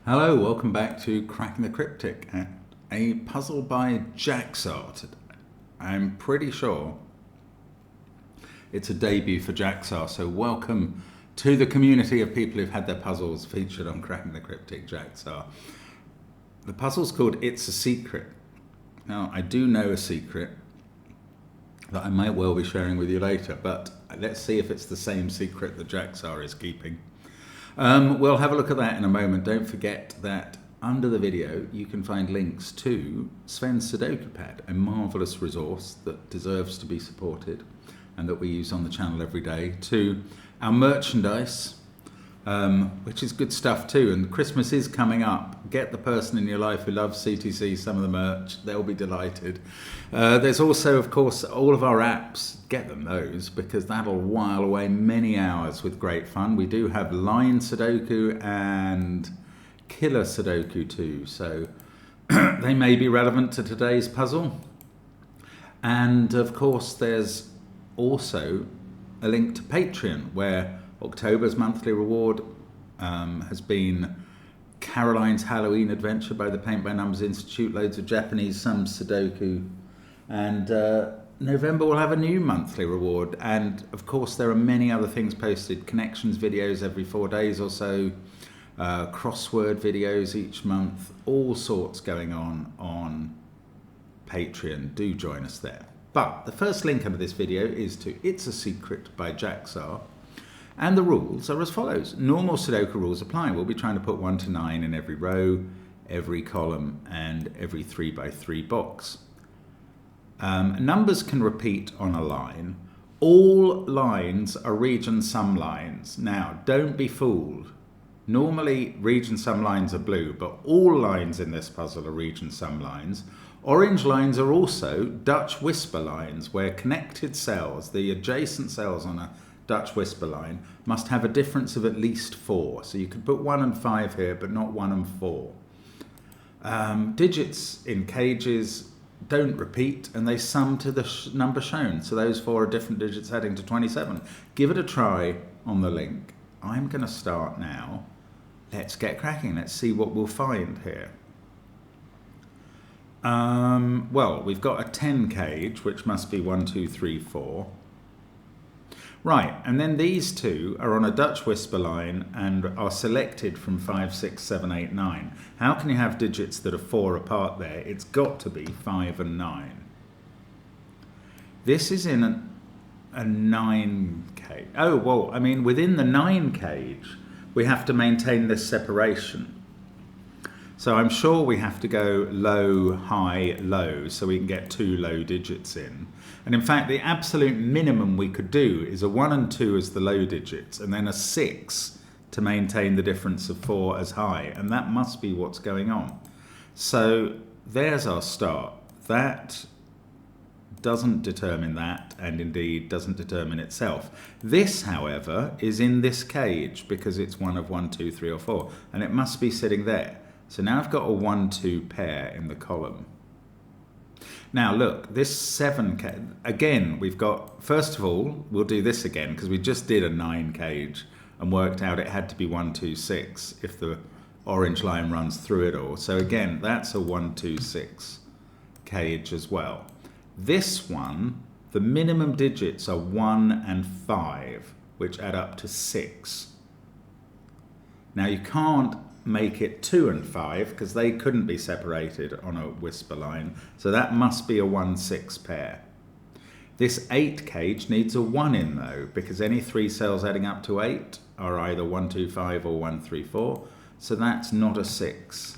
Hello, welcome back to Cracking the Cryptic, a puzzle by Jacksaw today. I'm pretty sure it's a debut for Jacksaw, so welcome to the community of people who've had their puzzles featured on Cracking the Cryptic, Jacksaw. The puzzle's called It's a Secret. Now, I do know a secret that I might well be sharing with you later, but let's see if it's the same secret that Jacksaw is keeping. We'll have a look at that in a moment. Don't forget that under the video you can find links to Sven's SUDOKU PAD, a marvellous resource that deserves to be supported and that we use on the channel every day, to our merchandise, which is good stuff too. And Christmas is coming up. Get the person in your life who loves CTC some of the merch. They'll be delighted. There's also, of course, all of our apps. Get them those, because that'll while away many hours with great fun. We do have Line Sudoku and Killer Sudoku too, so they may be relevant to today's puzzle. And of course, there's also a link to Patreon, where October's monthly reward has been Caroline's Halloween Adventure by the Paint by Numbers Institute, loads of Japanese, some Sudoku, and November will have a new monthly reward. And of course there are many other things posted, connections videos every 4 days or so, crossword videos each month, all sorts going on Patreon. Do join us there. But the first link under this video is to It's a Secret by Jacksaw. And the rules are as follows. Normal Sudoku rules apply. We'll be trying to put 1 to 9 in every row, every column, and every 3 by 3 box. Numbers can repeat on a line. All lines are region sum lines. Now, don't be fooled. Normally, region sum lines are blue, but all lines in this puzzle are region sum lines. Orange lines are also Dutch whisper lines, where connected cells, the adjacent cells on a Dutch whisper line, must have a difference of at least 4. So you could put 1 and 5 here, but not 1 and 4. Digits in cages don't repeat, and they sum to the number shown. So those 4 are different digits adding to 27. Give it a try on the link. I'm going to start now. Let's get cracking. Let's see what we'll find here. Well, we've got a 10 cage, which must be 1, 2, 3, 4. Right, and then these two are on a Dutch whisper line and are selected from 5, 6, 7, 8, 9. How can you have digits that are 4 apart there? It's got to be 5 and 9. This is in a 9 cage. Oh, well, I mean, within the 9 cage, we have to maintain this separation. So I'm sure we have to go low, high, low, so we can get 2 low digits in. And in fact, the absolute minimum we could do is a 1 and 2 as the low digits, and then a 6 to maintain the difference of 4 as high. And that must be what's going on. So there's our start. That doesn't determine that, and indeed doesn't determine itself. This, however, is in this cage because it's one of 1, 2, 3, or 4, and it must be sitting there. So now I've got a 1, 2 pair in the column. Now look, this 7, again, we've got, first of all, we'll do this again because we just did a 9 cage and worked out it had to be 1, 2, 6 if the orange line runs through it all. So again, that's a 1, 2, 6 cage as well. This one, the minimum digits are 1 and 5, which add up to 6. Now you can't make it 2 and 5 because they couldn't be separated on a whisper line, so that must be a 1, 6 pair. This 8 cage needs a 1 in though, because any 3 cells adding up to 8 are either 1, 2, 5 or 1, 3, 4, so that's not a 6.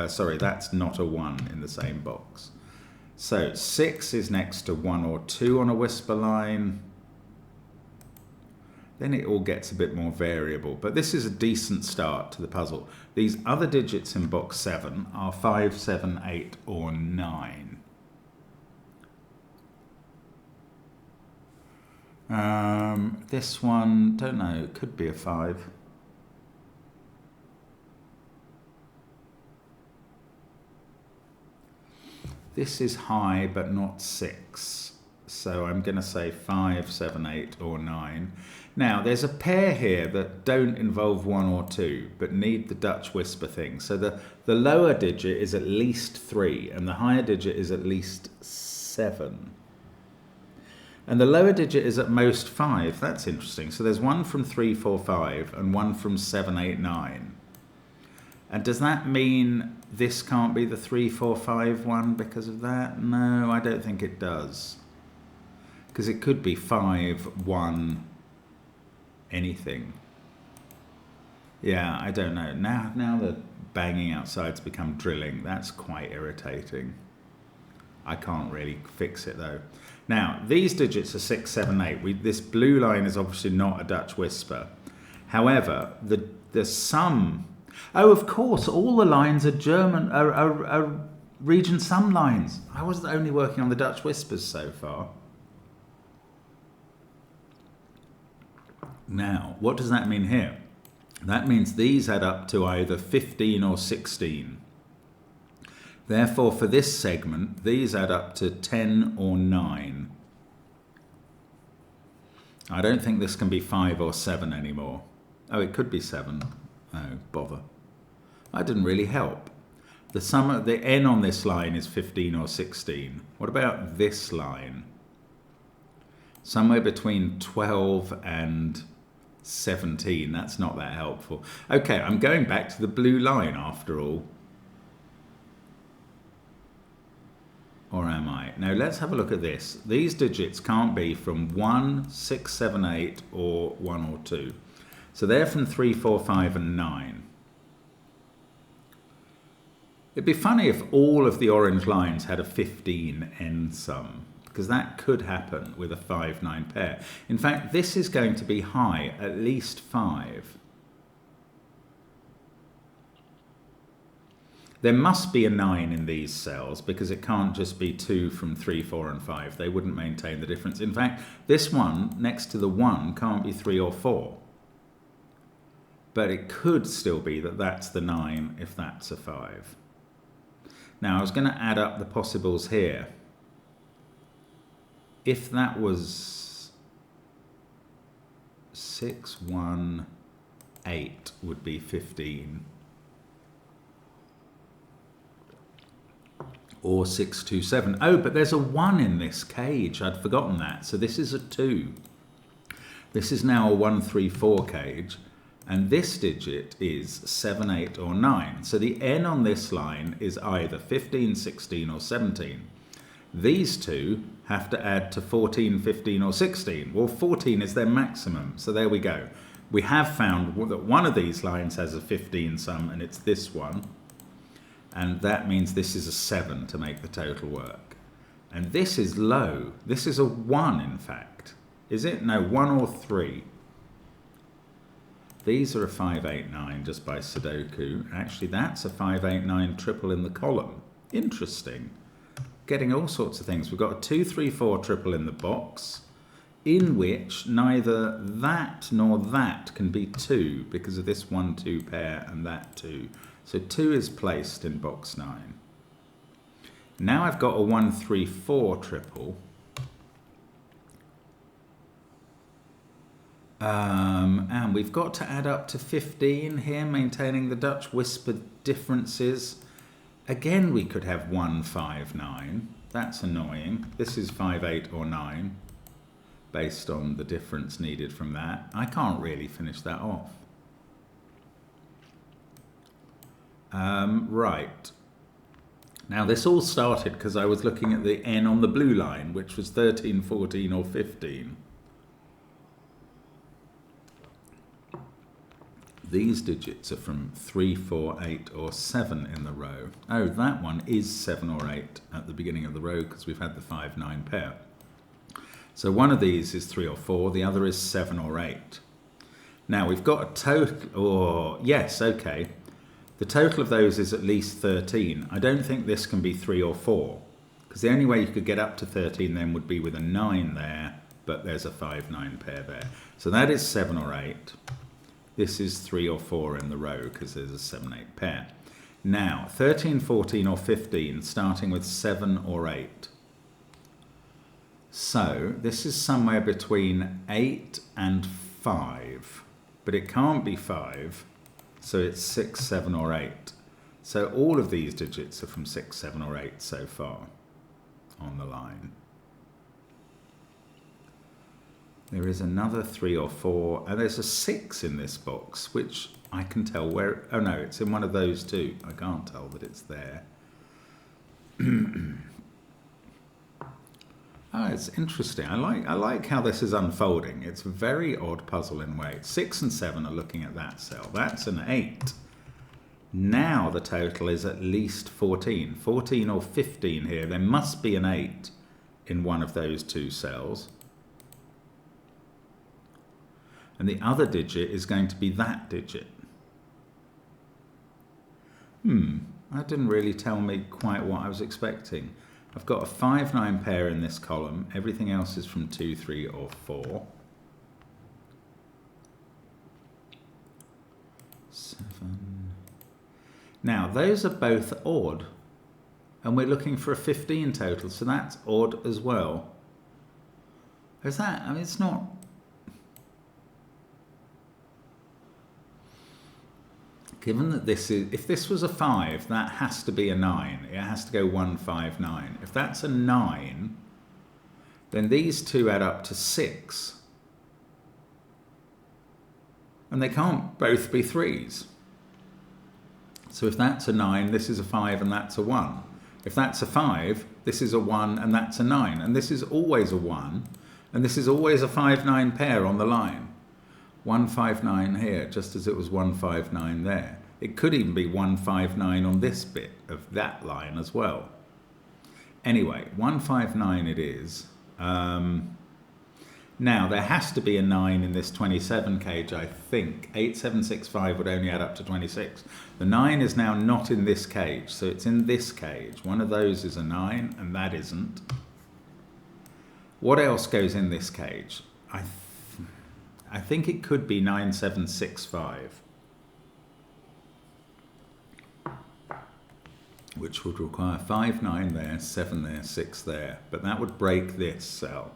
Sorry, that's not a 1 in the same box. So 6 is next to 1 or 2 on a whisper line. Then it all gets a bit more variable, but this is a decent start to the puzzle. These other digits in box 7 are 5, 7, 8, or 9. This one, don't know, it could be a 5. This is high, but not 6. So I'm going to say 5, 7, 8 or 9. Now there's a pair here that don't involve 1 or 2 but need the Dutch whisper thing. So the lower digit is at least 3 and the higher digit is at least 7. And the lower digit is at most 5. That's interesting. So there's one from 3, 4, 5 and one from 7, 8, 9. And does that mean this can't be the 3, 4, 5 one because of that? No, I don't think it does. Because it could be 5, 1, anything. Yeah, I don't know. Now the banging outside's become drilling. That's quite irritating. I can't really fix it though. Now, these digits are 6, 7, 8. This blue line is obviously not a Dutch whisper. However, the sum... Oh, of course, all the lines are German, are region sum lines. I wasn't only working on the Dutch whispers so far. Now, what does that mean here? That means these add up to either 15 or 16. Therefore, for this segment, these add up to 10 or 9. I don't think this can be 5 or 7 anymore. Oh, it could be 7. Oh, bother. That didn't really help. The n on this line is 15 or 16. What about this line? Somewhere between 12 and 17. That's not that helpful. Okay, I'm going back to the blue line after all. Or am I? Now let's have a look at this. These digits can't be from 1, 6, 7, 8 or 1 or 2. So they're from 3, 4, 5 and 9. It'd be funny if all of the orange lines had a 15 end sum, because that could happen with a 5, 9 pair. In fact, this is going to be high, at least 5. There must be a 9 in these cells because it can't just be 2 from 3, 4 and 5. They wouldn't maintain the difference. In fact, this one next to the 1 can't be 3 or 4. But it could still be that that's the 9 if that's a 5. Now I was going to add up the possibles here. If that was 6, 1, 8 would be 15. Or 6, 2, 7. Oh, but there's a 1 in this cage. I'd forgotten that. So this is a 2. This is now a 1, 3, 4 cage. And this digit is 7, 8 or 9. So the n on this line is either 15, 16 or 17. These two have to add to 14, 15 or 16. Well, 14 is their maximum. So there we go. We have found that one of these lines has a 15 sum and it's this one. And that means this is a 7 to make the total work. And this is low. This is a 1, in fact. Is it? No, 1 or 3. These are a 5, 8, 9 just by Sudoku. Actually, that's a 5, 8, 9 triple in the column. Interesting. Getting all sorts of things. We've got a 2, 3, 4 triple in the box, in which neither that nor that can be 2 because of this 1, 2 pair and that 2. So 2 is placed in box 9. Now I've got a 1, 3, 4 triple. And we've got to add up to 15 here, maintaining the Dutch whispered differences. Again, we could have 1, 5, 9. That's annoying. This is 5, 8 or 9, based on the difference needed from that. I can't really finish that off. Right. Now this all started because I was looking at the n on the blue line, which was 13, 14 or 15. These digits are from 3, 4, 8 or 7 in the row. Oh, that one is 7 or 8 at the beginning of the row because we've had the 5, 9 pair. So one of these is 3 or 4, the other is 7 or 8. Now we've got a total, yes, okay. The total of those is at least 13. I don't think this can be 3 or 4 because the only way you could get up to 13 then would be with a 9 there, but there's a 5, 9 pair there. So that is 7 or 8. This is 3 or 4 in the row because there's a 7, 8 pair. Now, 13, 14 or 15, starting with 7 or 8. So this is somewhere between 8 and 5, but it can't be 5, so it's 6, 7 or 8. So all of these digits are from 6, 7 or 8 so far on the line. There is another 3 or 4, and there's a 6 in this box, which I can tell where, oh no, it's in one of those two. I can't tell that it's there. Oh, it's interesting. I like how this is unfolding. It's a very odd puzzle in a way. 6 and 7 are looking at that cell. That's an 8. Now the total is at least 14. 14 or 15 here. There must be an 8 in one of those two cells. And the other digit is going to be that digit. That didn't really tell me quite what I was expecting. I've got a 5-9 pair in this column. Everything else is from 2, 3 or 4. 7. Now those are both odd, and we're looking for a 15 total, so that's odd as well. Is that, I mean, it's not, given that this is, if this was a 5, that has to be a 9. It has to go 1, 5, 9. If that's a 9, then these two add up to 6. And they can't both be 3s. So if that's a 9, this is a 5 and that's a 1. If that's a 5, this is a 1 and that's a 9. And this is always a 1. And this is always a 5-9 pair on the line. 159 here, just as it was 159 there. It could even be 159 on this bit of that line as well. Anyway, 159 it is. Now, there has to be a 9 in this 27 cage, I think. 8765 would only add up to 26. The 9 is now not in this cage, so it's in this cage. One of those is a 9, and that isn't. What else goes in this cage? I think it could be 9765, which would require 5, 9 there, 7 there, 6 there, but that would break this cell.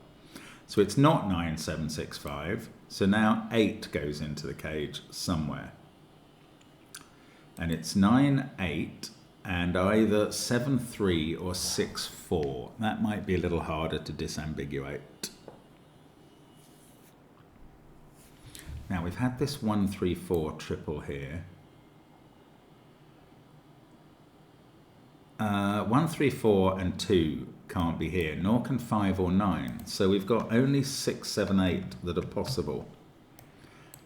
So it's not 9765, so now 8 goes into the cage somewhere. And it's 9, 8, and either 7, 3 or 6, 4. That might be a little harder to disambiguate. Now we've had this 1, 3, 4 triple here. 1, 3, 4 and 2 can't be here, nor can 5 or 9. So we've got only 6, 7, 8 that are possible.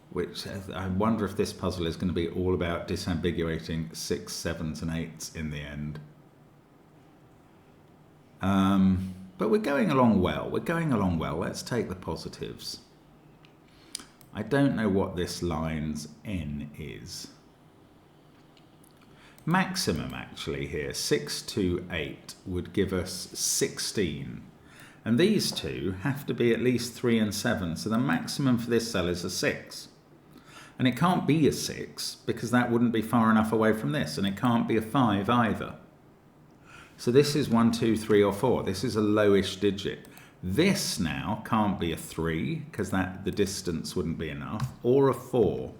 Which I wonder if this puzzle is going to be all about disambiguating 6, 7s and 8s in the end. But we're going along well. We're going along well. Let's take the positives. I don't know what this line's n is. Maximum actually here, 6, 2, 8 would give us 16. And these two have to be at least 3 and 7. So the maximum for this cell is a 6. And it can't be a 6 because that wouldn't be far enough away from this. And it can't be a 5 either. So this is 1, 2, 3 or 4. This is a lowish digit. This now can't be a 3 because the distance wouldn't be enough, or a 4.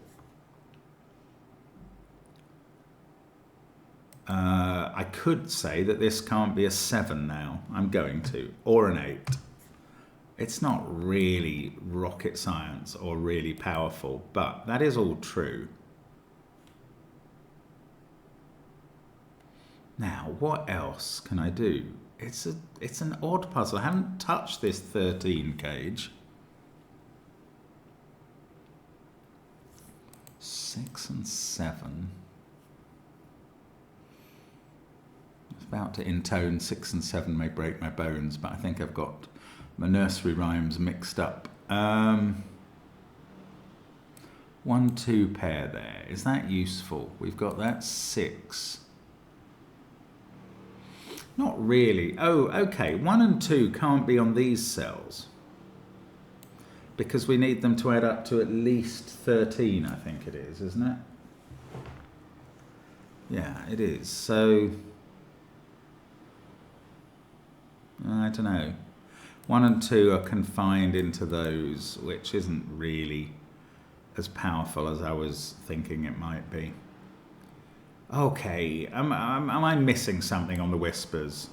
I could say that this can't be a 7 now. I'm going to, or an 8. It's not really rocket science or really powerful, but that is all true. Now, what else can I do? It's an odd puzzle. I haven't touched this 13 cage. 6 and 7. I was about to intone 6 and 7 may break my bones, but I think I've got my nursery rhymes mixed up. 1, 2 pair there. Is that useful? We've got that 6. Not really. Oh, okay. 1 and 2 can't be on these cells because we need them to add up to at least 13, I think it is, isn't it? Yeah, it is. So, I don't know. 1 and 2 are confined into those, which isn't really as powerful as I was thinking it might be. Okay, am I missing something on the whispers?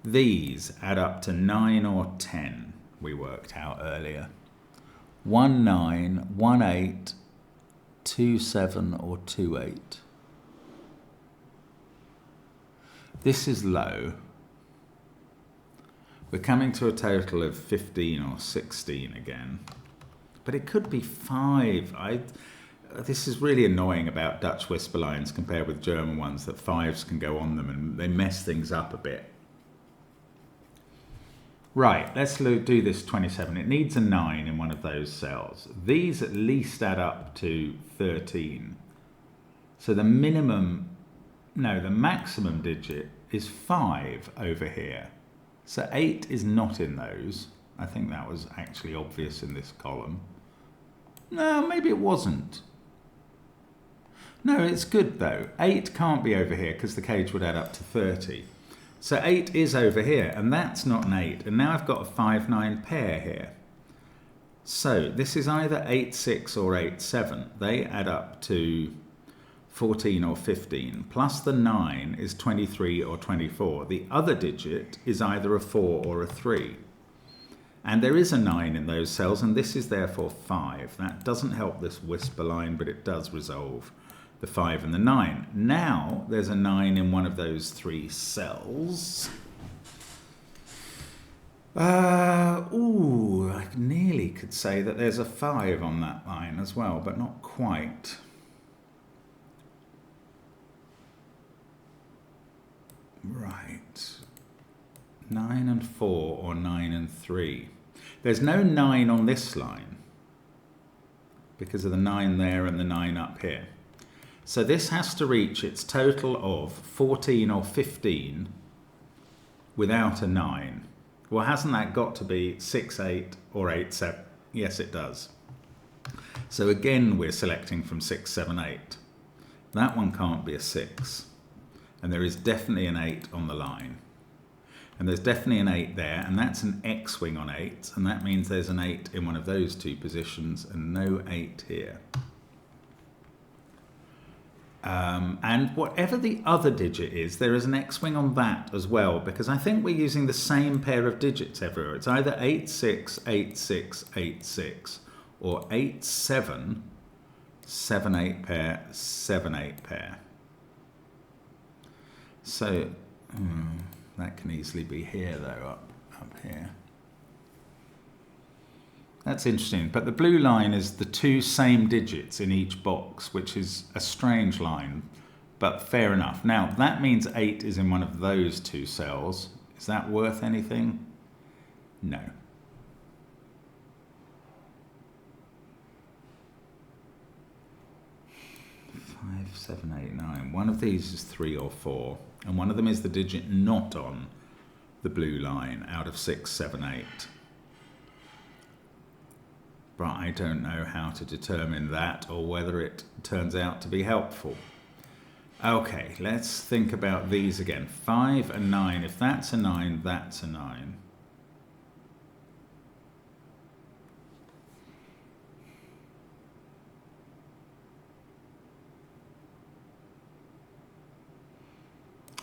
These add up to 9 or 10, we worked out earlier. 1 9, 1 8, 2 7 or 2 8. This is low. We're coming to a total of 15 or 16 again. But it could be 5. This is really annoying about Dutch whisper lines compared with German ones, that 5s can go on them and they mess things up a bit. Right, let's do this 27. It needs a 9 in one of those cells. These at least add up to 13. So the maximum digit is 5 over here. So 8 is not in those. I think that was actually obvious in this column. No, maybe it wasn't. No, it's good though. 8 can't be over here because the cage would add up to 30. So 8 is over here, and that's not an 8. And now I've got a 5-9 pair here. So this is either 8-6 or 8-7. They add up to 14 or 15. Plus the 9 is 23 or 24. The other digit is either a 4 or a 3. And there is a 9 in those cells, and this is therefore 5. That doesn't help this whisper line, but it does resolve the 5 and the 9. Now there's a 9 in one of those 3 cells. I nearly could say that there's a 5 on that line as well, but not quite. Right. 9 and 4 or 9 and 3. There's no 9 on this line because of the 9 there and the 9 up here. So this has to reach its total of 14 or 15 without a 9. Well, hasn't that got to be 6, 8 or 8, 7? Yes, it does. So again, we're selecting from 6, 7, 8. That one can't be a 6. And there is definitely an 8 on the line. And there's definitely an 8 there, and that's an X-wing on 8, and that means there's an 8 in one of those 2 positions, and no 8 here. And whatever the other digit is, there is an X-wing on that as well, because I think we're using the same pair of digits everywhere. It's either 8, 6, 8, 6, 8, 6, or 8, 7, 7, 8 pair, 7, 8 pair. So that can easily be here though, up here. That's interesting, but the blue line is the 2 same digits in each box, which is a strange line, but fair enough. Now that means 8 is in one of those 2 cells. Is that worth anything? No. 5, 7, 8, 9. One of these is 3 or 4, and one of them is the digit not on the blue line out of 6, 7, 8. But I don't know how to determine that or whether it turns out to be helpful. Okay, let's think about these again. 5 and 9. If that's a 9, that's a 9.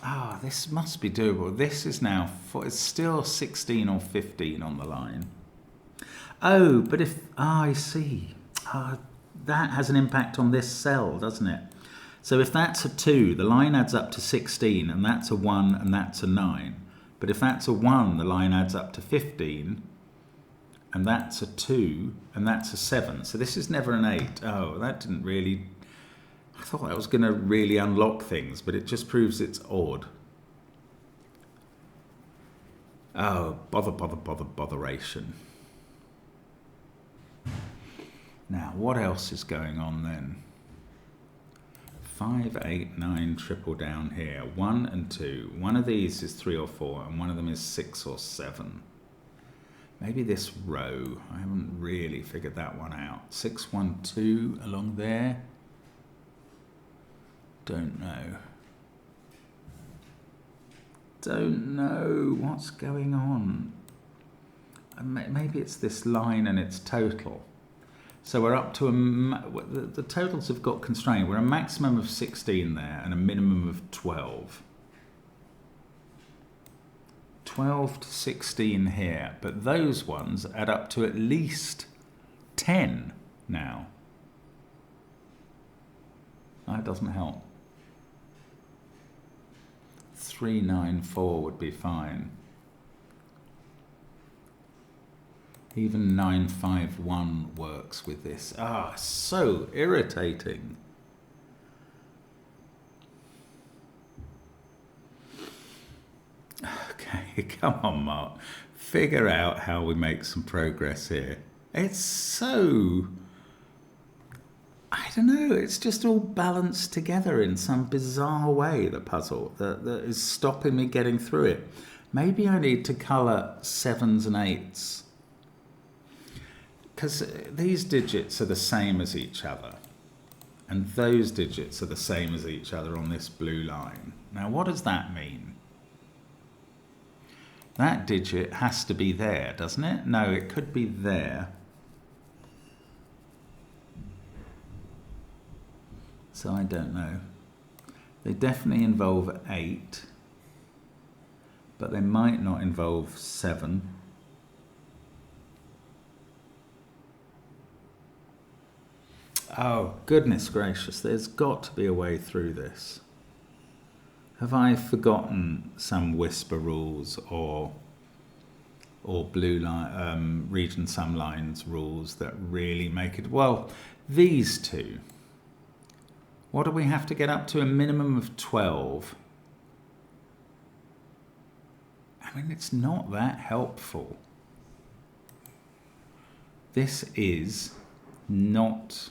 Ah, this must be doable. This is now, it's still 16 or 15 on the line. Oh, but if, I see. That has an impact on this cell, doesn't it? So if that's a 2, the line adds up to 16, and that's a 1, and that's a 9. But if that's a 1, the line adds up to 15, and that's a 2, and that's a 7. So this is never an 8. Oh, that didn't really... I thought that was going to really unlock things, but it just proves it's odd. Oh, botheration. Now, what else is going on then? 5, 8, 9, triple down here. 1 and 2. One of these is 3 or 4, and one of them is 6 or 7. Maybe this row. I haven't really figured that one out. 6, 1, 2 along there. Don't know. Don't know what's going on. maybe it's this line and it's total. So we're up to the totals have got constrained. We're a maximum of 16 there and a minimum of 12. 12 to 16 here, but those ones add up to at least 10 now. That doesn't help. 394 would be fine. Even 951 works with this. Ah, so irritating. Okay, come on, Mark. Figure out how we make some progress here. It's so... I don't know, it's just all balanced together in some bizarre way, the puzzle, that is stopping me getting through it. Maybe I need to colour 7s and 8s. Because these digits are the same as each other. And those digits are the same as each other on this blue line. Now, what does that mean? That digit has to be there, doesn't it? No, it could be there. So I don't know. They definitely involve 8, but they might not involve 7. Oh, goodness gracious, there's got to be a way through this. Have I forgotten some whisper rules or blue line, region sum lines rules that really make it? Well, these two. What do we have to get up to? A minimum of 12. I mean, it's not that helpful. This is not...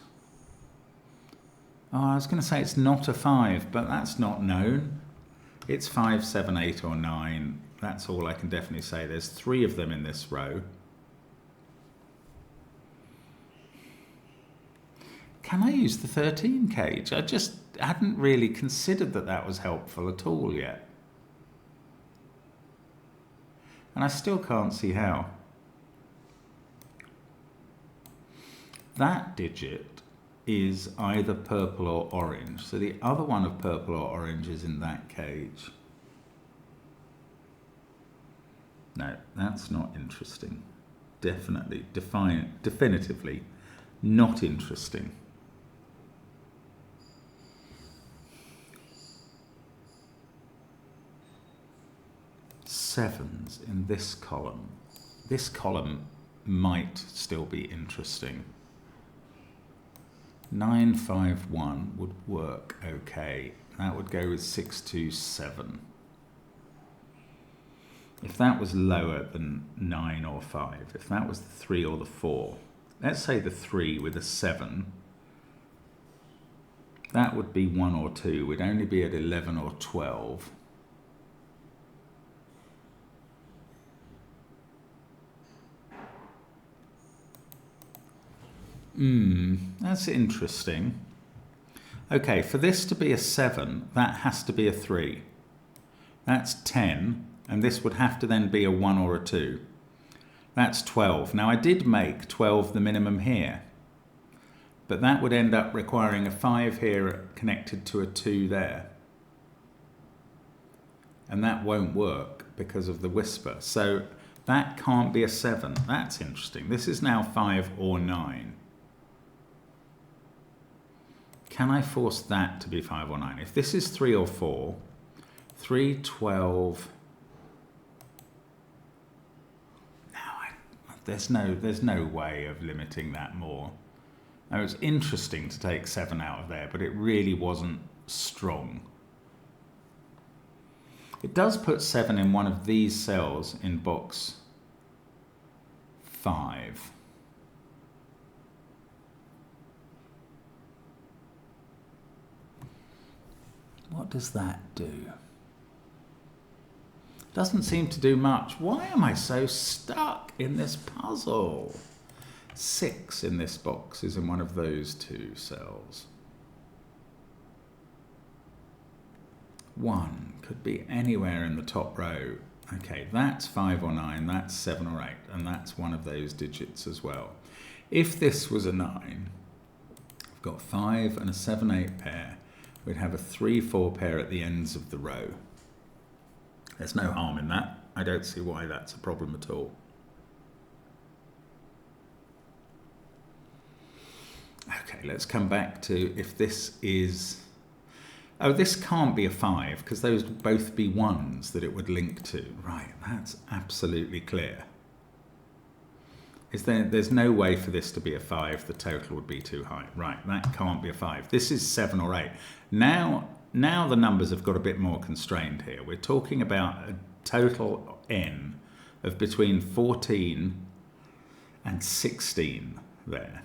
Oh, I was going to say it's not a 5, but that's not known. It's 5, 7, 8 or 9. That's all I can definitely say. There's 3 of them in this row. Can I use the 13 cage? I just hadn't really considered that that was helpful at all yet. And I still can't see how. That digit is either purple or orange. So the other one of purple or orange is in that cage. No, that's not interesting. Definitively not interesting. Sevens in this column. This column might still be interesting. 951 would work okay. That would go with 627. If that was lower than 9 or 5, if that was the 3 or the 4, let's say the 3 with a 7, that would be 1 or 2. We'd only be at 11 or 12. That's interesting. Okay, for this to be a 7, that has to be a 3. That's 10, and this would have to then be a 1 or a 2. That's 12. Now, I did make 12 the minimum here, but that would end up requiring a 5 here connected to a 2 there. And that won't work because of the whisper. So that can't be a 7. That's interesting. This is now 5 or 9. Can I force that to be 5 or 9? If this is 3 or 4, 3, 12... There's no way of limiting that more. Now, it's interesting to take 7 out of there, but it really wasn't strong. It does put 7 in one of these cells in box 5. What does that do? Doesn't seem to do much. Why am I so stuck in this puzzle? 6 in this box is in one of those 2 cells. 1 could be anywhere in the top row Okay, that's 5 or 9, that's 7 or 8, and that's one of those digits as well. If this was a 9, I've got 5 and a 7, 8 pair, we'd have a 3, 4 pair at the ends of the row. There's no harm in that. I don't see why that's a problem at all. Okay, let's come back to if this is... Oh, this can't be a 5 because those would both be 1s that it would link to. Right, that's absolutely clear. There's no way for this to be a 5. The total would be too high. Right, that can't be a 5. This is 7 or 8. Now the numbers have got a bit more constrained here. We're talking about a total n of between 14 and 16 there.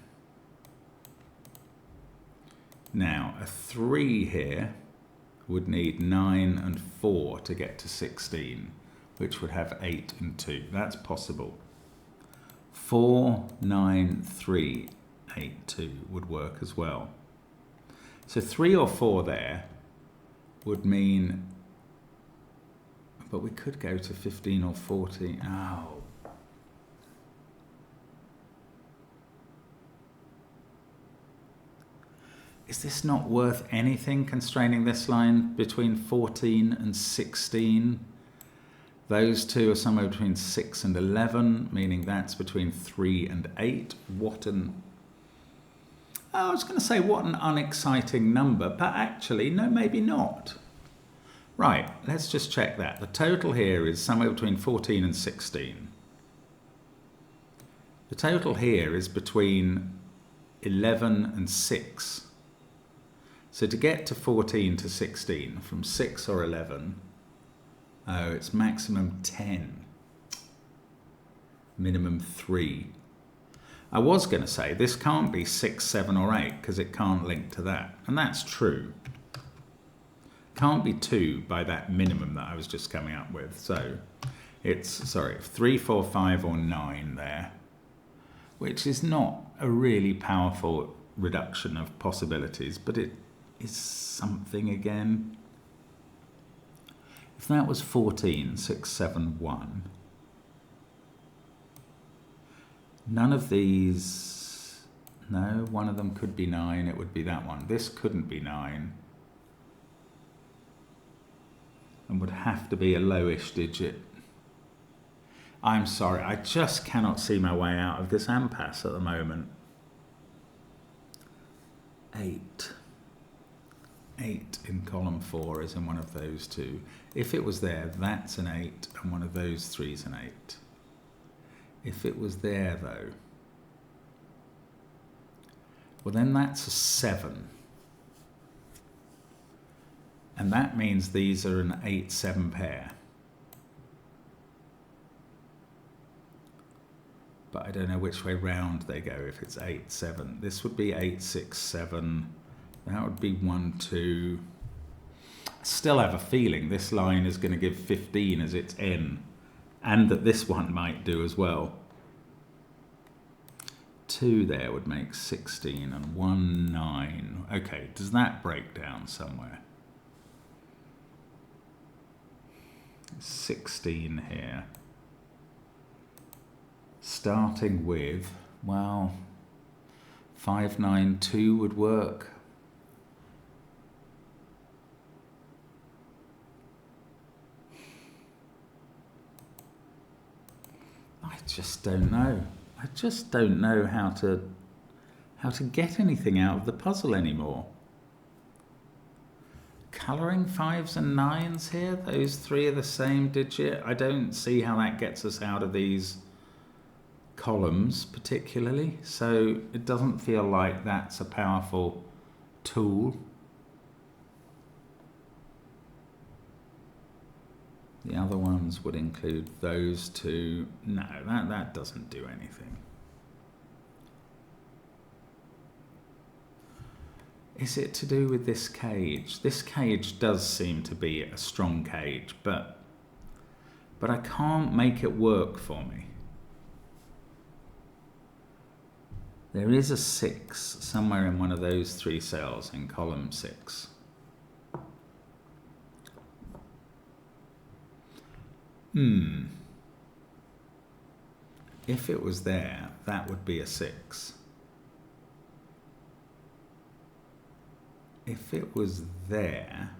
Now, a 3 here would need 9 and 4 to get to 16, which would have 8 and 2. That's possible. 4, 9, 3, 8, 2 would work as well. So 3 or 4 there would mean, but we could go to 15 or 14. Oh. Is this not worth anything, constraining this line between 14 and 16? Those two are somewhere between 6 and 11, meaning that's between 3 and 8. What an... Oh, I was going to say what an unexciting number, but actually, no, maybe not. Right, let's just check that. The total here is somewhere between 14 and 16. The total here is between 11 and 6. So to get to 14 to 16, from 6 or 11, oh, it's maximum 10, minimum 3. I was going to say this can't be 6, 7 or 8 because it can't link to that. And that's true. Can't be 2 by that minimum that I was just coming up with. So it's, sorry, 3, 4, 5 or 9 there, which is not a really powerful reduction of possibilities, but it is something again. If that was 14, 6, 7, 1, none of these, no, one of them could be 9, it would be that one. This couldn't be 9 and would have to be a lowish digit. I'm sorry, I just cannot see my way out of this impasse at the moment. 8. 8 in column 4 is in one of those two. If it was there, that's an 8, and one of those three is an 8. If it was there, though, well, then that's a 7. And that means these are an 8-7 pair. But I don't know which way round they go if it's 8-7. This would be 8-6-7. That would be 1-2. I still have a feeling this line is going to give 15 as its n, and that this one might do as well. 2 there would make 16, and 1, 9. Okay, does that break down somewhere? 16 here. Starting with, well, 5, 9, 2 would work. I just don't know. I just don't know how to get anything out of the puzzle anymore. Colouring 5s and 9s here, those three are the same digit. I don't see how that gets us out of these columns particularly, so it doesn't feel like that's a powerful tool. The other ones would include those two. No, that doesn't do anything. Is it to do with this cage? This cage does seem to be a strong cage, but I can't make it work for me. There is a 6 somewhere in one of those 3 cells in column 6. If it was there, that would be a 6. If it was there,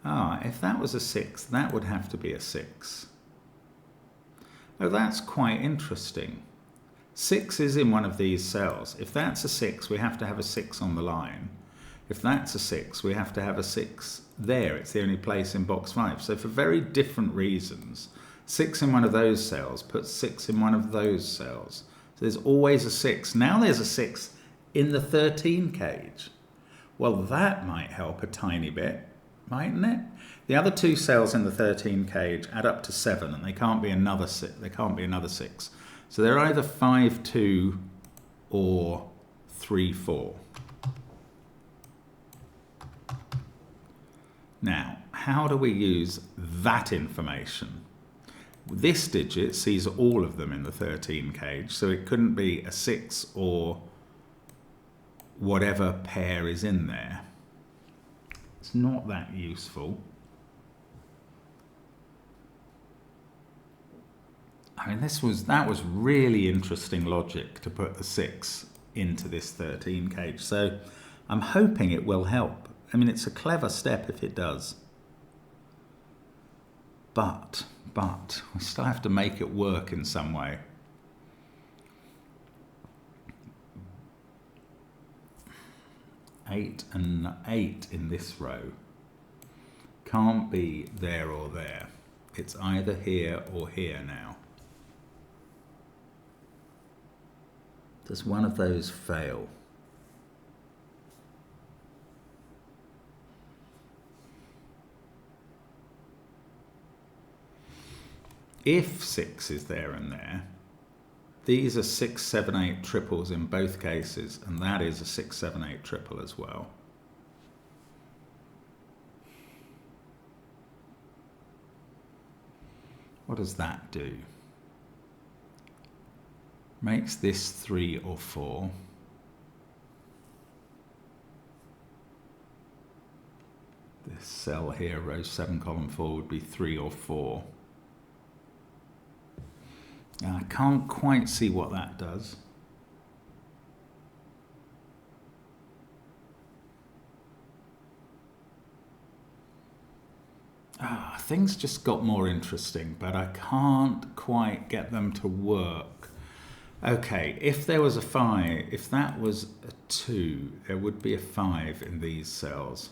if that was a 6, that would have to be a 6. Oh, that's quite interesting. 6 is in one of these cells. If that's a 6, we have to have a 6 on the line. If that's a 6, we have to have a 6 there. It's the only place in box 5. So for very different reasons, 6 in one of those cells puts 6 in one of those cells. So there's always a 6. Now there's a 6 in the 13 cage. Well, that might help a tiny bit, mightn't it? The other 2 cells in the 13 cage add up to 7, and they can't be another 6. They can't be another 6. So they're either 5, 2 or 3, 4. Now, how do we use that information? This digit sees all of them in the 13 cage, so it couldn't be a 6 or whatever pair is in there. It's not that useful. I mean, that was really interesting logic to put the 6 into this 13 cage. So I'm hoping it will help. I mean, it's a clever step if it does. But we still have to make it work in some way. Eight and 8 in this row can't be there or there. It's either here or here now. Does one of those fail? If 6 is there and there, these are 6, 7, 8 triples in both cases, and that is a 6, 7, 8 triple as well. What does that do? Makes this 3 or 4. This cell here, row 7, column 4, would be 3 or 4. I can't quite see what that does. Things just got more interesting, but I can't quite get them to work. Okay, if there was a 5, if that was a 2, there would be a 5 in these cells.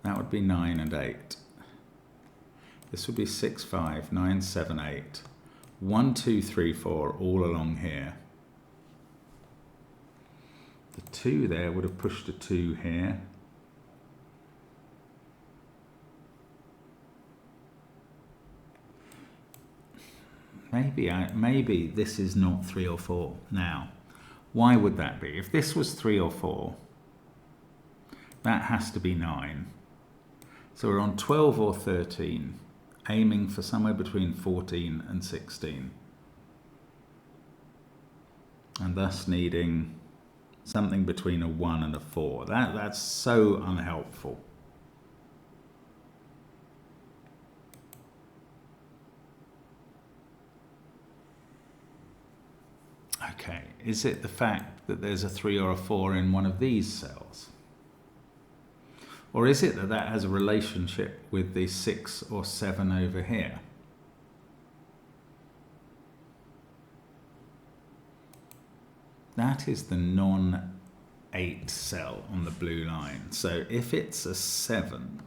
That would be 9 and 8. This would be 6, 5, 9, 7, 8. 1, 2, 3, 4 all along here. The 2 there would have pushed a 2 here. Maybe this is not 3 or 4. Now, why would that be? If this was 3 or 4, that has to be 9. So we're on 12 or 13, aiming for somewhere between 14 and 16. And thus needing something between a 1 and a 4. That's so unhelpful. Okay, is it the fact that there's a 3 or a 4 in one of these cells? Or is it that that has a relationship with the 6 or 7 over here? That is the non-8 cell on the blue line. So if it's a 7,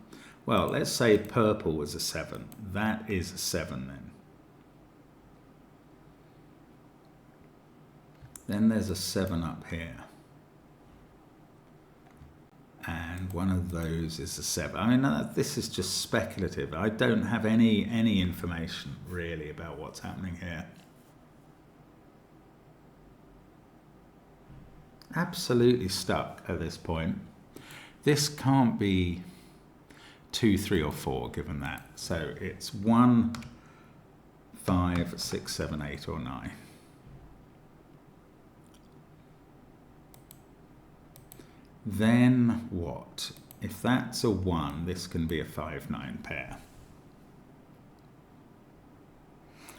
well, let's say purple was a 7. That is a 7 then. Then there's a 7 up here. And one of those is a 7. I mean, this is just speculative. I don't have any information really about what's happening here. Absolutely stuck at this point. This can't be 2, 3 or 4 given that. So it's 1, 5, 6, 7, 8 or 9. Then what? If that's a 1, this can be a 5, 9 pair.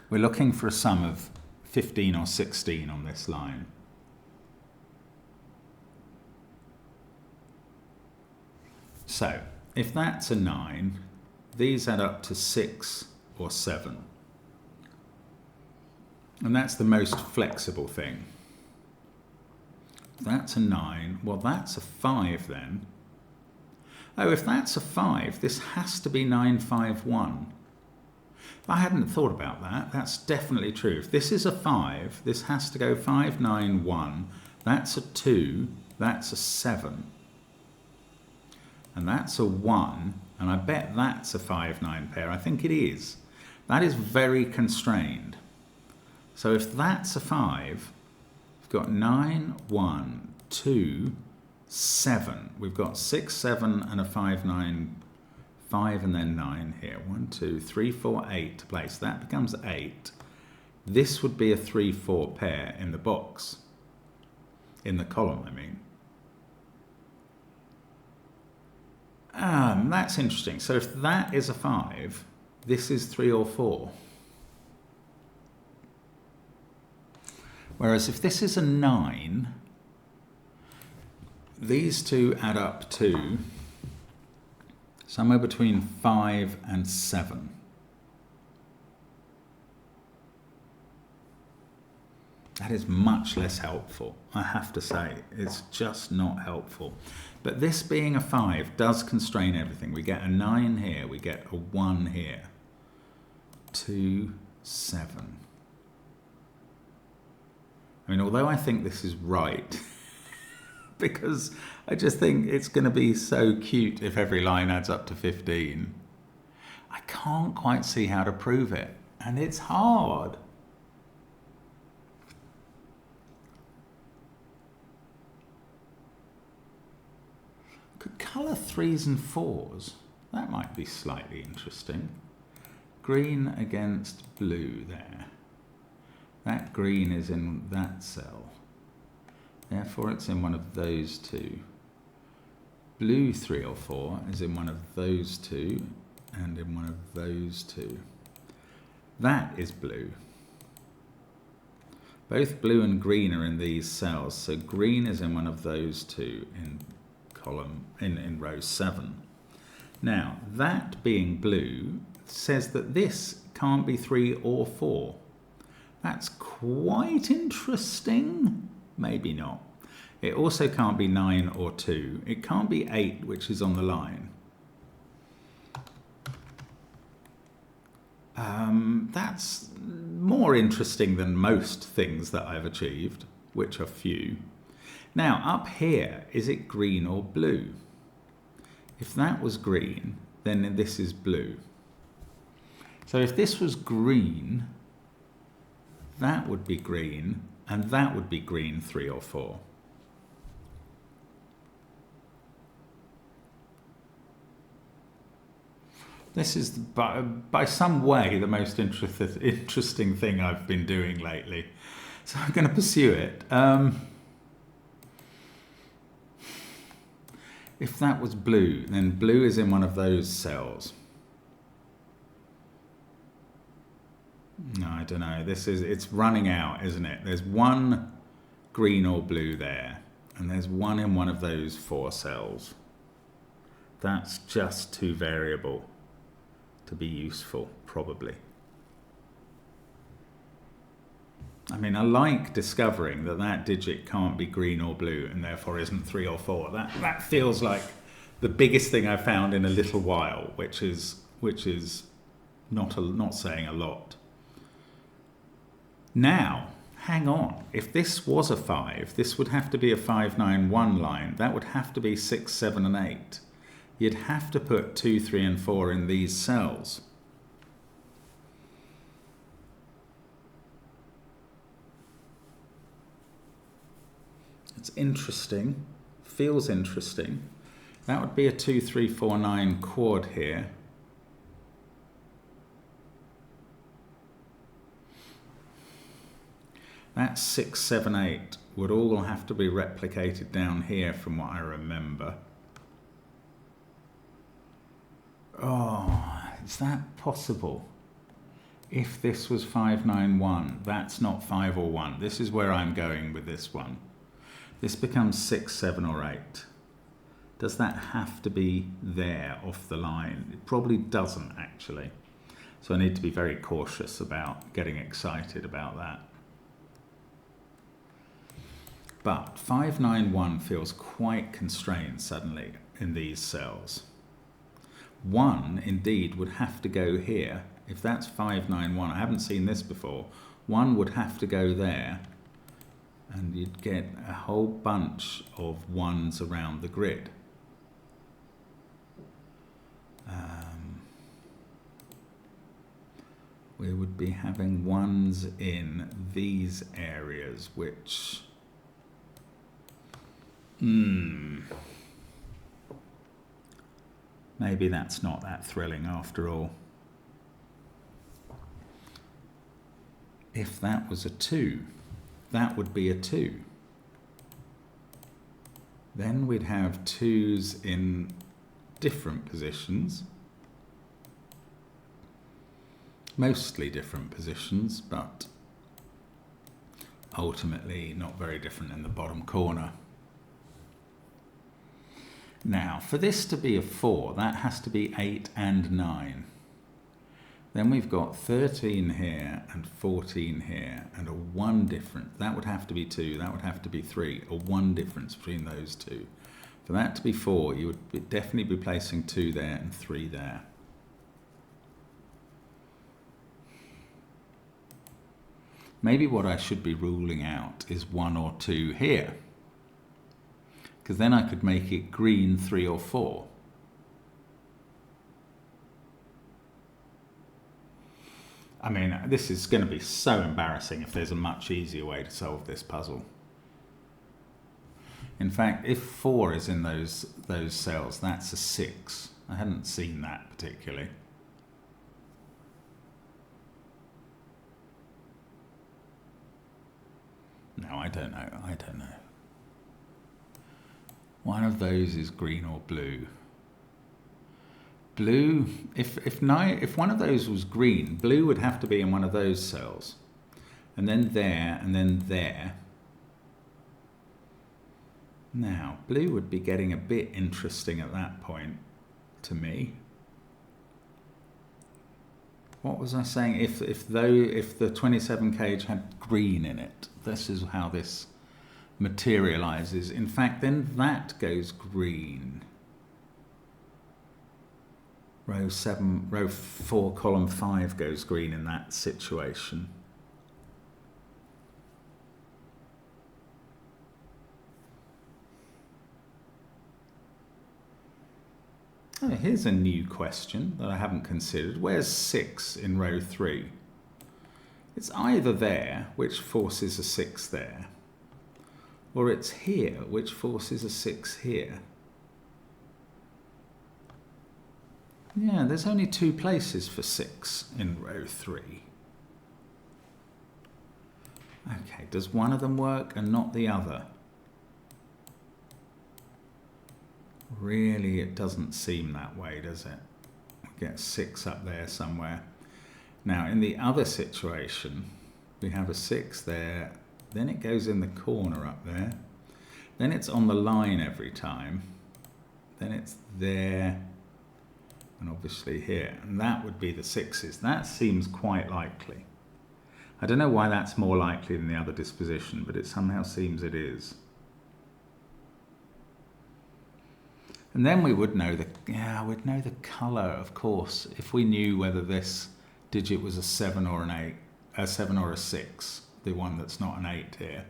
We're looking for a sum of 15 or 16 on this line. So, if that's a 9, these add up to 6 or 7. And that's the most flexible thing. If that's a 9, well, that's a 5 then. Oh, if that's a 5, this has to be 951. I hadn't thought about that. That's definitely true. If this is a 5, this has to go 591. That's a 2. That's a 7. And that's a 1. And I bet that's a 5-9 pair. I think it is. That is very constrained. So if that's a 5, we've got 9, 1, 2, 7. We've got 6, 7 and a 5, 9, 5 and then 9 here. 1, 2, 3, 4, 8 to place. That becomes 8. This would be a 3, 4 pair in the box. In the column, I mean. That's interesting. So if that is a 5, this is 3 or 4. Whereas if this is a 9, these two add up to somewhere between 5 and 7. That is much less helpful, I have to say. It's just not helpful. But this being a 5 does constrain everything. We get a 9 here, we get a 1 here. 2, 7. I mean, although I think this is right, because I just think it's going to be so cute if every line adds up to 15, I can't quite see how to prove it. And it's hard. Could colour 3s and 4s. That might be slightly interesting. Green against blue there. That green is in that cell. Therefore it's in one of those two. Blue 3 or 4 is in one of those two and in one of those two. That is blue. Both blue and green are in these cells, so green is in one of those two in column in row 7. Now, that being blue says that this can't be 3 or 4. That's quite interesting. Maybe not. It also can't be 9 or 2. It can't be 8, which is on the line. That's more interesting than most things that I've achieved, which are few. Now, up here, is it green or blue? If that was green, then this is blue. So if this was green, that would be green, and that would be green 3 or 4. This is, by some way, the most interesting thing I've been doing lately. So I'm going to pursue it. If that was blue, then blue is in one of those cells. No, I don't know. It's running out, isn't it? There's one green or blue there, and there's one in one of those 4 cells. That's just too variable to be useful, probably. I mean, I like discovering that that digit can't be green or blue and therefore isn't 3 or 4. That feels like the biggest thing I've found in a little while, which is not saying a lot. Now, hang on. If this was a 5, this would have to be a 591 line. That would have to be 6, 7, and 8. You'd have to put 2, 3, and 4 in these cells. It's interesting. Feels interesting. That would be a 2, 3, 4, 9 chord here. That 6, 7, 8 would all have to be replicated down here from what I remember. Oh, is that possible? If this was 591, that's not 5 or 1. This is where I'm going with this one. This becomes 6, 7 or 8. Does that have to be there off the line? It probably doesn't actually. So I need to be very cautious about getting excited about that. But 591 feels quite constrained suddenly in these cells. 1 indeed would have to go here. If that's 591, I haven't seen this before, 1 would have to go there, and you'd get a whole bunch of 1s around the grid. We would be having 1s in these areas, which maybe that's not that thrilling after all. If that was a 2, that would be a 2. Then we'd have 2s in different positions. Mostly different positions, but ultimately not very different in the bottom corner. Now, for this to be a 4, that has to be 8 and 9. Then we've got 13 here and 14 here and a 1 difference. That would have to be 2, that would have to be 3, a 1 difference between those two. For that to be 4, you would definitely be placing 2 there and 3 there. Maybe what I should be ruling out is 1 or 2 here, because then I could make it green 3 or 4. I mean, this is going to be so embarrassing if there's a much easier way to solve this puzzle. In fact, if 4 is in those cells, that's a 6. I hadn't seen that particularly. No, I don't know. One of those is green or blue. Blue, if one of those was green, blue would have to be in one of those cells. And then there, and then there. Now, blue would be getting a bit interesting at that point, to me. What was I saying? If the 27 cage had green in it, this is how this materializes. In fact, then that goes green. Row 4, column 5 goes green in that situation. Oh, here's a new question that I haven't considered. Where's 6 in row 3? It's either there, which forces a 6 there, or it's here, which forces a 6 here. Yeah, there's only 2 places for 6 in row 3. Okay, does one of them work and not the other? Really, it doesn't seem that way, does it? We get 6 up there somewhere. Now, in the other situation, we have a 6 there, then it goes in the corner up there, then it's on the line every time, then it's there, and obviously here, and that would be the 6s. That seems quite likely. I don't know why that's more likely than the other disposition, but it somehow seems it is. And then we would know we'd know the colour, of course, if we knew whether this digit was a 7 or an 8, a 7 or a 6, the one that's not an 8 here.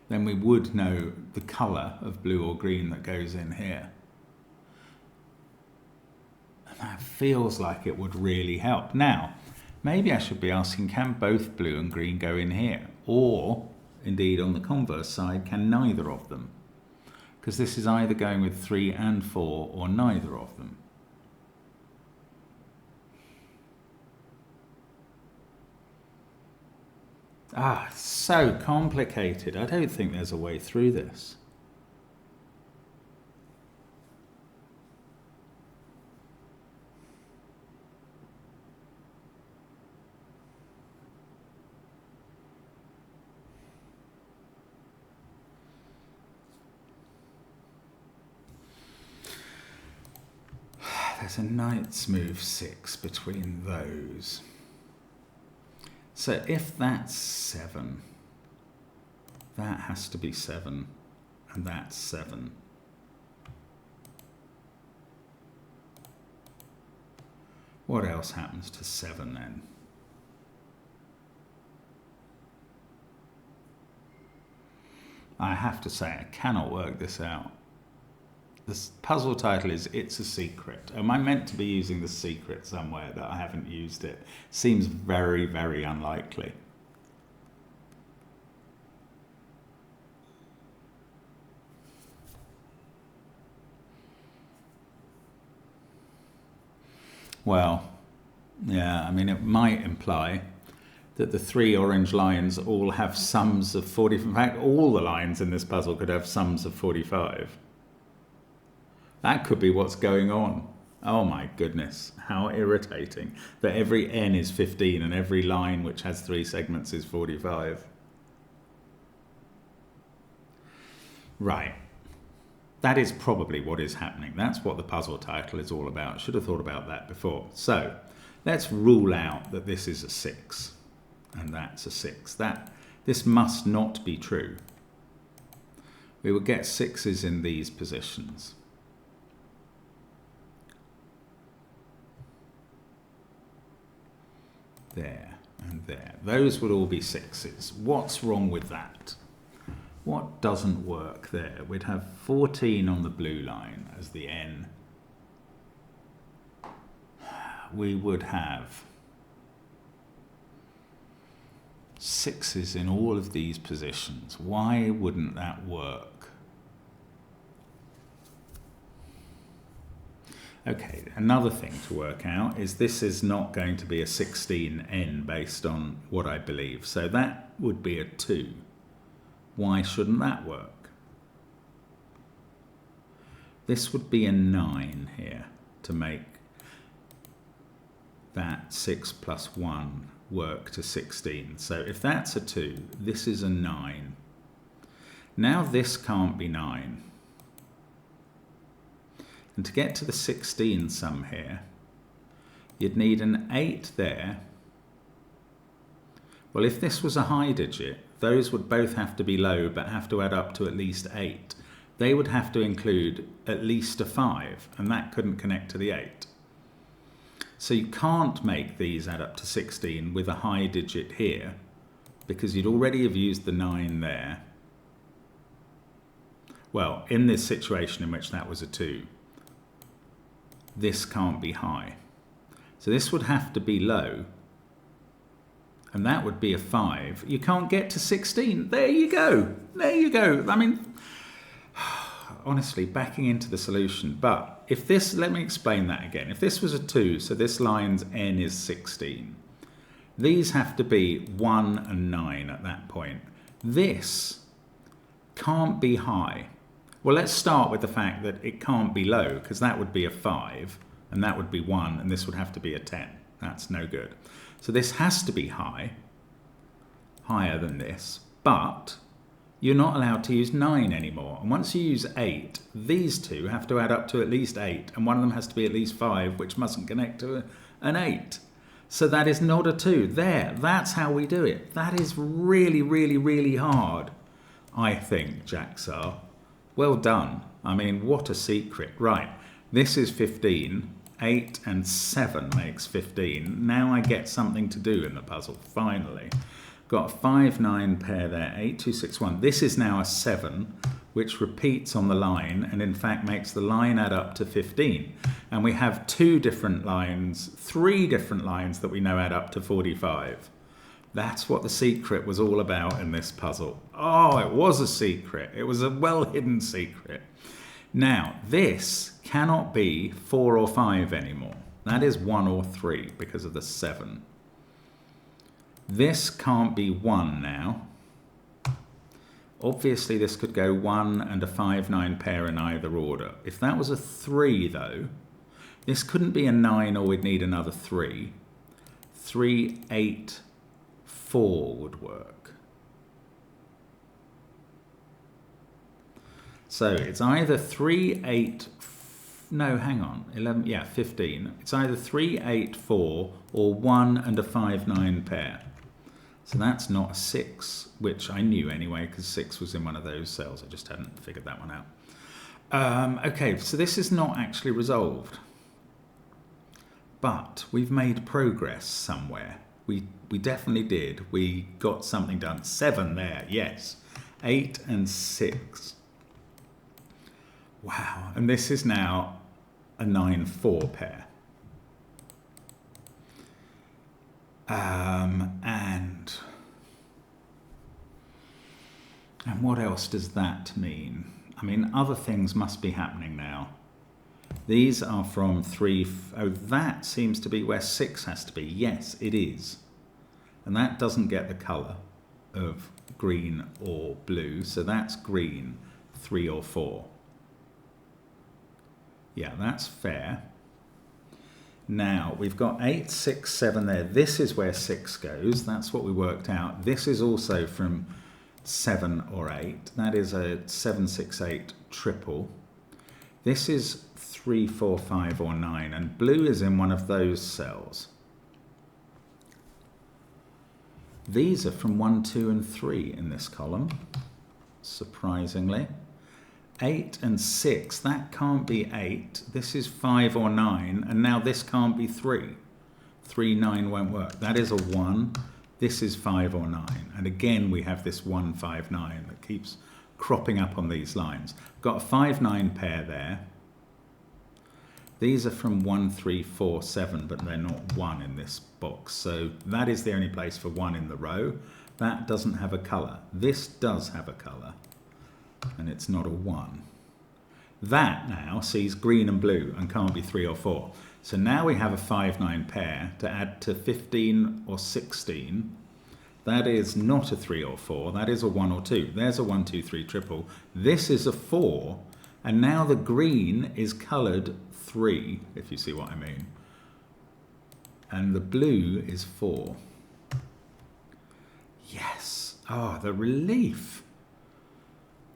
Then we would know the colour of blue or green that goes in here. And that feels like it would really help. Now, maybe I should be asking, can both blue and green go in here? Or, indeed, on the converse side, can neither of them? Because this is either going with 3 and 4 or neither of them. Ah, so complicated. I don't think there's a way through this. there's a knight's move 6 between those. So if that's 7, that has to be 7, and that's 7. What else happens to 7 then? I have to say, I cannot work this out. This puzzle title is It's a Secret. Am I meant to be using the secret somewhere that I haven't used it? Seems very, very unlikely. Well, yeah, I mean, it might imply that the 3 orange lines all have sums of 40. In fact, all the lines in this puzzle could have sums of 45. That could be what's going on. Oh my goodness, how irritating that every n is 15 and every line which has 3 segments is 45. Right. That is probably what is happening. That's what the puzzle title is all about. Should have thought about that before. So let's rule out that this is a 6 and that's a 6. This must not be true. We will get 6s in these positions. There and there. Those would all be 6s. What's wrong with that? What doesn't work there? We'd have 14 on the blue line as the n. We would have 6s in all of these positions. Why wouldn't that work? Okay, another thing to work out is this is not going to be a 16n based on what I believe. So that would be a 2. Why shouldn't that work? This would be a 9 here to make that 6 plus 1 work to 16. So if that's a 2, this is a 9. Now this can't be 9. And to get to the 16 sum here, you'd need an 8 there. Well, if this was a high digit, those would both have to be low, but have to add up to at least 8. They would have to include at least a 5, and that couldn't connect to the 8. So you can't make these add up to 16 with a high digit here, because you'd already have used the 9 there. Well, in this situation in which that was a 2, this can't be high. So this would have to be low, and that would be a 5. You can't get to 16. There you go. There you go. I mean, honestly, backing into the solution. But if this, let me explain that again. If this was a 2, so this line's n is 16. These have to be 1 and 9 at that point. This can't be high. Well, let's start with the fact that it can't be low, because that would be a 5, and that would be 1, and this would have to be a 10. That's no good. So this has to be high, higher than this, but you're not allowed to use 9 anymore. And once you use 8, these two have to add up to at least 8, and one of them has to be at least 5, which mustn't connect to an 8. So that is not a 2. There, that's how we do it. That is really, really, really hard, I think, Jaxar. Well done. I mean, what a secret. Right, this is 15. 8 and 7 makes 15. Now I get something to do in the puzzle, finally. Got a 5-9 pair there, 8, 2, 6, 1. This is now a 7, which repeats on the line and in fact makes the line add up to 15. And we have 2 different lines, 3 different lines that we know add up to 45. That's what the secret was all about in this puzzle. Oh, it was a secret. It was a well-hidden secret. Now, this cannot be 4 or 5 anymore. That is 1 or 3 because of the 7. This can't be 1 now. Obviously, this could go 1 and a 5-9 pair in either order. If that was a 3, though, this couldn't be a 9 or we'd need another 3. 3, 8, 4 would work. So it's either 3, 8, no, hang on, 11, yeah, 15. It's either 3, 8, 4 or 1 and a 5, 9 pair. So that's not a 6, which I knew anyway because 6 was in one of those cells. I just hadn't figured that one out. Okay, so this is not actually resolved. But we've made progress somewhere. We definitely did. We got something done. 7 there, yes. 8 and 6. Wow, and this is now a 9-4 pair. And what else does that mean? I mean, other things must be happening now. These are from 3, oh, that seems to be where 6 has to be. Yes, it is. And that doesn't get the colour of green or blue, so that's green, 3 or 4. Yeah, that's fair. Now, we've got 8, 6, 7 there. This is where 6 goes. That's what we worked out. This is also from 7 or 8. That is a 7, 6, 8 triple. This is 3, 4, 5 or 9. And blue is in one of those cells. These are from 1, 2 and 3 in this column, surprisingly. 8 and 6, that can't be 8. This is 5 or 9, and now this can't be 3. 3, 9 won't work. That is a 1. This is 5 or 9. And again, we have this 1, 5, 9 that keeps cropping up on these lines. Got a 5, 9 pair there. These are from 1, 3, 4, 7, but they're not 1 in this box. So that is the only place for 1 in the row. That doesn't have a colour. This does have a colour. And it's not a 1. That now sees green and blue and can't be 3 or 4. So now we have a 5, 9 pair to add to 15 or 16. That is not a 3 or 4. That is a 1 or 2. There's a 1, 2, 3 triple. This is a 4. And now the green is coloured 3, if you see what I mean. And the blue is 4. Yes. Oh, the relief.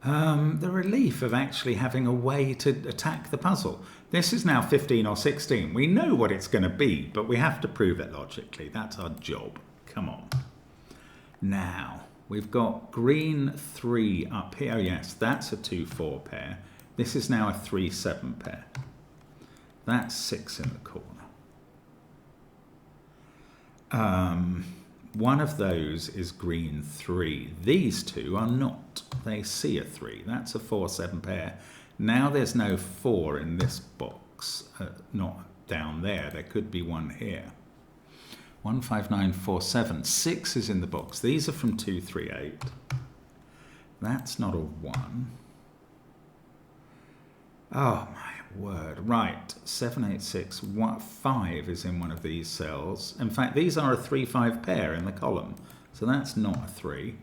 The relief of actually having a way to attack the puzzle. This is now 15 or 16. We know what it's going to be, but we have to prove it logically. That's our job. Come on. Now, we've got green 3 up here. Oh, yes, that's a 2, 4 pair. This is now a 3, 7 pair. That's 6 in the corner. One of those is green 3. These two are not. They see a 3. That's a 4, 7 pair. Now there's no 4 in this box. Not down there. There could be one here. 1, 5, 9, 4, 7. 6 is in the box. These are from 2, 3, 8. That's not a 1. Oh my word. Right. 7, 8, 6. 5 is in one of these cells. In fact, these are a 3, 5 pair in the column. So that's not a 3.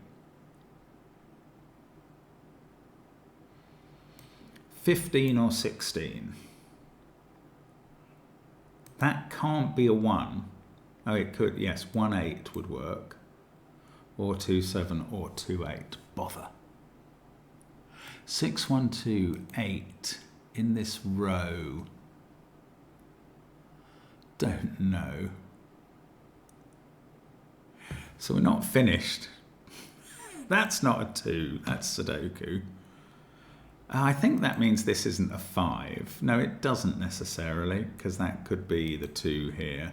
15 or 16. That can't be a 1. Oh, it could. Yes, 1, 8 would work. Or 2, 7 or 2, 8. Bother. 6, 1, 2, 8. In this row. Don't know. So we're not finished. That's not a 2. That's Sudoku. I think that means this isn't a 5. No, it doesn't necessarily, because that could be the 2 here.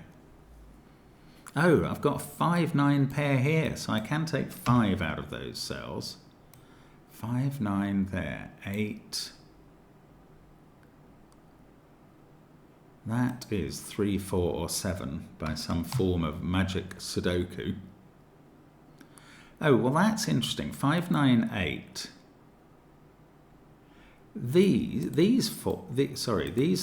Oh, I've got a 5, 9 pair here, so I can take 5 out of those cells. 5, 9 there. 8. That is 3, 4 or 7 by some form of magic Sudoku. Oh, well, that's interesting. 5, 9, 8. These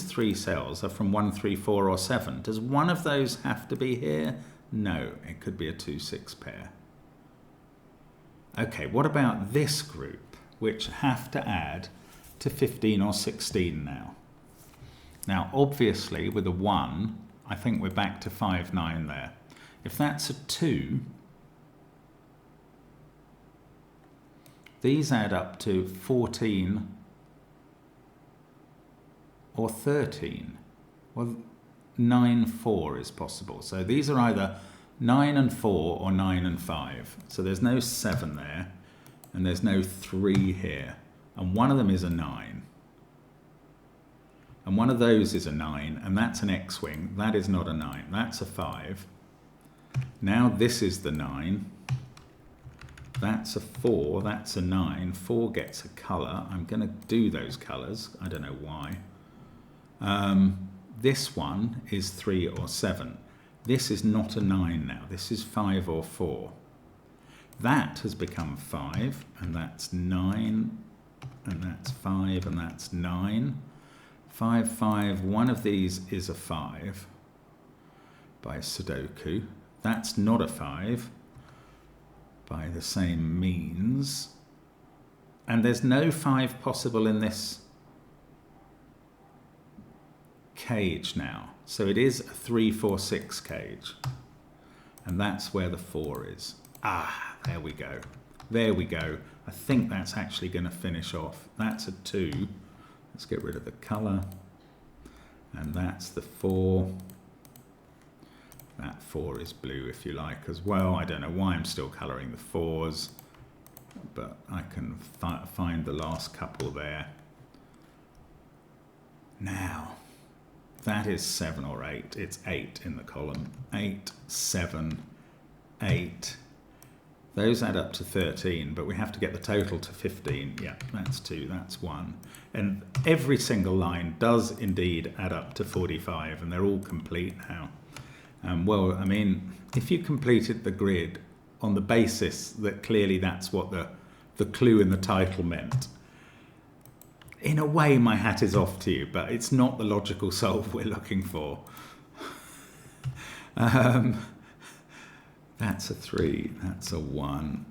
3 cells are from 1, 3, 4 or 7. Does one of those have to be here? No, it could be a 2, 6 pair. Okay, what about this group, which have to add to 15 or 16 now? Now, obviously, with a 1, I think we're back to 5, 9 there. If that's a 2, these add up to 14 or 13. Well, 9, 4 is possible. So these are either 9 and 4 or 9 and 5. So there's no 7 there, and there's no 3 here. And one of them is a 9. And one of those is a 9, and that's an X-wing. That is not a 9. That's a 5. Now this is the 9. That's a 4. That's a 9. 4 gets a colour. I'm going to do those colours. I don't know why. This one is 3 or 7. This is not a 9 now. This is 5 or 4. That has become 5, and that's 9, and that's 5, and that's 9. 5, 5. One of these is a 5 by Sudoku. That's not a 5 by the same means. And there's no 5 possible in this cage now. So it is a 3, 4, 6 cage. And that's where the 4 is. Ah, there we go. There we go. I think that's actually going to finish off. That's a 2. Let's get rid of the colour. And that's the 4. That 4 is blue, if you like, as well. I don't know why I'm still colouring the 4s, but I can find the last couple there. Now, that is 7 or 8. It's 8 in the column. 8, 7, 8. Those add up to 13, but we have to get the total to 15. Yeah, that's 2, that's 1. And every single line does indeed add up to 45, and they're all complete now. Well, I mean, if you completed the grid on the basis that clearly that's what the clue in the title meant, in a way my hat is off to you, but it's not the logical solve we're looking for. That's a 3, that's a 1.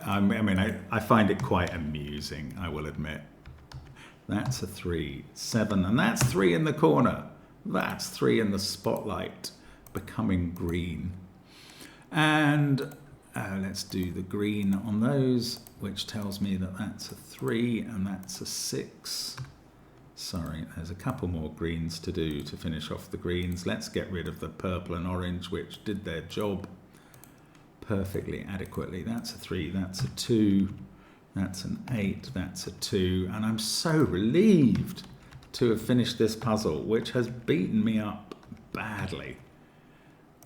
I find it quite amusing, I will admit. That's a 3, 7, and that's 3 in the corner. That's 3 in the spotlight, becoming green. And let's do the green on those, which tells me that that's a 3 and that's a 6. Sorry, there's a couple more greens to do to finish off the greens. Let's get rid of the purple and orange, which did their job perfectly adequately. That's a 3, that's a 2, that's an 8, that's a 2, and I'm so relieved to have finished this puzzle, which has beaten me up badly.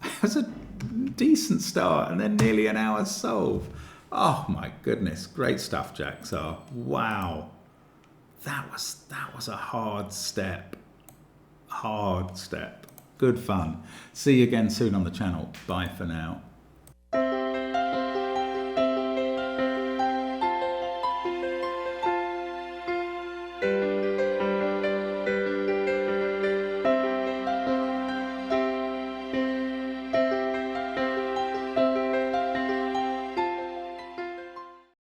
It was a decent start and then nearly an hour's solve. Oh my goodness, great stuff, Jaxar. Wow, that was a hard step. Hard step. Good fun. See you again soon on the channel. Bye for now.